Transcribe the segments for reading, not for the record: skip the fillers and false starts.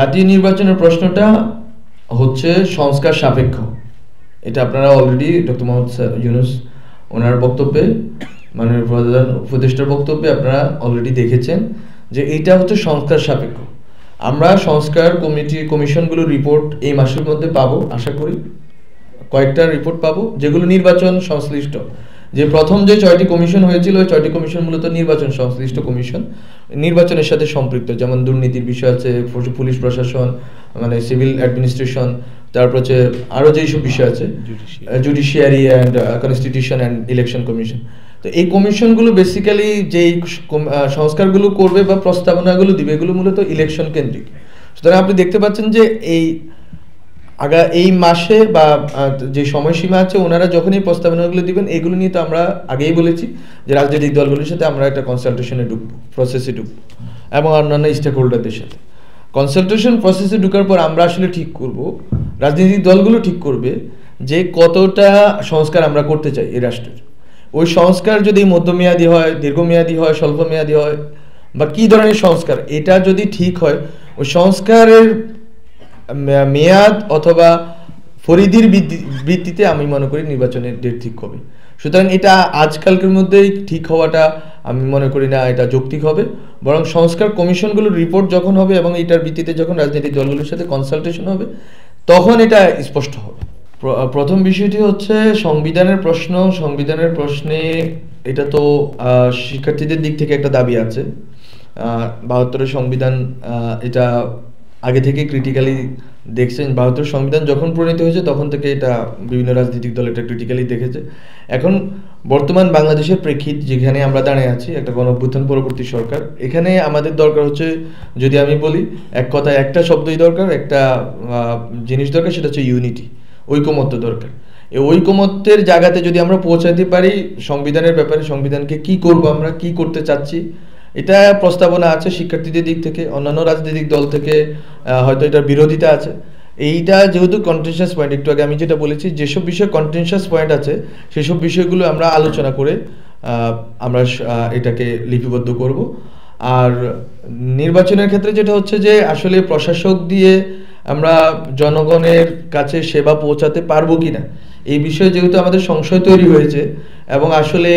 জাতীয় নির্বাচনের প্রশ্নটা হচ্ছে সংস্কার সাপেক্ষ। এটা আপনারা অলরেডি ডক্টর মোহাম্মদ ইউনূস ওনার বক্তব্যে, মানে প্রধান উপদেষ্টার বক্তব্যে আপনারা অলরেডি দেখেছেন যে এইটা হচ্ছে সংস্কার সাপেক্ষ। আমরা সংস্কার কমিশনগুলোর রিপোর্ট এই মাসের মধ্যে পাবো, আশা করি কয়েকটা রিপোর্ট পাবো যেগুলো নির্বাচন সংশ্লিষ্ট। যে প্রথম যে 6টি কমিশন হয়েছিল, ওই 6টি কমিশন মূলত নির্বাচন সংশ্লিষ্ট কমিশন, নির্বাচনের সাথে সম্পৃক্ত, যেমন দুর্নীতির বিষয় আছে, পুলিশ প্রশাসন, মানে সিভিল অ্যাডমিনিস্ট্রেশন, তারপর হচ্ছে আরও যেইসব বিষয় আছে, judiciary and constitution and election commission. তো এই কমিশনগুলো বেসিক্যালি যেই সংস্কারগুলো করবে বা প্রস্তাবনাগুলো দিবে, এগুলো মূলত ইলেকশন কেন্দ্রিক। সুতরাং আপনি দেখতে পাচ্ছেন যে এই মাসে বা যে সময়সীমা আছে, ওনারা যখন এই প্রস্তাবনাগুলো দিবেন, এগুলো নিয়ে তো আমরা আগেই বলেছি যে রাজনৈতিক দলগুলোর সাথে আমরা একটা কনসালটেশনে ঢুকবো, প্রসেসে ঢুকবো, এবং অন্যান্য স্টেক হোল্ডারদের সাথে কনসালটেশন প্রসেসে ঢুকার পর আমরা আসলে ঠিক করব, রাজনৈতিক দলগুলো ঠিক করবে যে কতটা সংস্কার আমরা করতে চাই এই রাষ্ট্রের। ওই সংস্কার যদি মধ্যমেয়াদী হয়, দীর্ঘমেয়াদী হয়, স্বল্পমেয়াদী হয়, বা কী ধরনের সংস্কার, এটা যদি ঠিক হয়, ওই সংস্কারের মেয়াদ অথবা পরিধির ভিত্তিতে আমি মনে করি নির্বাচনের ডেট ঠিক হবে। সুতরাং এটা আজকালকের মধ্যেই ঠিক হওয়াটা আমি মনে করি না এটা যৌক্তিক হবে, বরং সংস্কার কমিশনগুলোর রিপোর্ট যখন হবে এবং এটার ভিত্তিতে যখন রাজনৈতিক দলগুলোর সাথে কনসালটেশন হবে, তখন এটা স্পষ্ট হবে। প্রথম বিষয়টি হচ্ছে সংবিধানের প্রশ্ন। সংবিধানের প্রশ্নে এটা তো শিক্ষার্থীদের দিক থেকে একটা দাবি আছে। ৭২-এর সংবিধান, এটা আগে থেকে ক্রিটিক্যালি দেখছেন। ৭২ সংবিধান যখন প্রণীত হয়েছে তখন থেকে এটা বিভিন্ন রাজনৈতিক দল এটা ক্রিটিক্যালি দেখেছে। এখন বর্তমান বাংলাদেশের প্রেক্ষিত যেখানে আমরা দাঁড়িয়ে আছি, একটা গণঅভ্যুত্থান পরবর্তী সরকার, এখানে আমাদের দরকার হচ্ছে, যদি আমি বলি এক কথায় একটা শব্দই দরকার, একটা জিনিস দরকার, সেটা হচ্ছে ইউনিটি, ঐকমত্য দরকার। এই ঐকমত্যের জায়গাতে যদি আমরা পৌঁছাতে পারি সংবিধানের ব্যাপারে, সংবিধানকে কি করব, আমরা কি করতে চাচ্ছি, এটা প্রস্তাবনা আছে শিক্ষার্থীদের দিক থেকে, অন্যান্য রাজনৈতিক দল থেকে হয়তো এটার বিরোধিতা আছে। এইটা যেহেতু কন্টেনশাস পয়েন্ট, একটু আগে আমি যেটা বলেছি, যেসব বিষয়ে কন্টেনশাস পয়েন্ট আছে সেসব বিষয়গুলো আমরা আলোচনা করে আমরা এটাকে লিপিবদ্ধ করব। আর নির্বাচনের ক্ষেত্রে যেটা হচ্ছে যে আসলে প্রশাসক দিয়ে আমরা জনগণের কাছে সেবা পৌঁছাতে পারবো কিনা, এই বিষয়ে যেহেতু আমাদের সংশয় তৈরি হয়েছে, এবং আসলে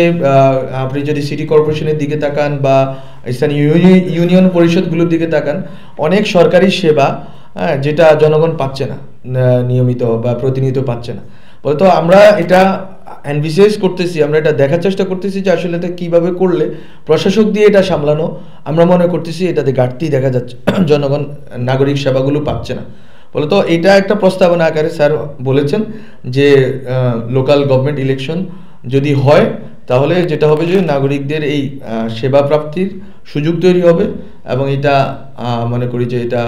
আপনি যদি সিটি কর্পোরেশনের দিকে তাকান বা স্থানীয় ইউনিয়ন পরিষদগুলোর দিকে তাকান, অনেক সরকারি সেবা যেটা জনগণ পাচ্ছে না নিয়মিত বা প্রতিনিয়ত পাচ্ছে না। বলতো আমরা এটা এনভিসিএস করতেছি, আমরা এটা দেখার চেষ্টা করতেছি যে আসলে এটা কীভাবে করলে প্রশাসক দিয়ে এটা সামলানো, আমরা মনে করতেছি এটাতে ঘাটতি দেখা যাচ্ছে, জনগণ নাগরিক সেবাগুলো পাচ্ছে না। বলতো এটা একটা প্রস্তাবনা আকারে স্যার বলেছেন যে লোকাল গভর্নমেন্ট ইলেকশন যদি হয়, তাহলে যেটা হবে যে নাগরিকদের এই সেবা প্রাপ্তির সুযোগ তৈরি হবে, এবং এটা মনে করি যে এটা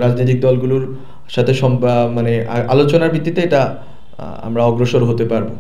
রাজনৈতিক দলগুলোর সাথে মানে আলোচনার ভিত্তিতে এটা আমরা অগ্রসর হতে পারবো।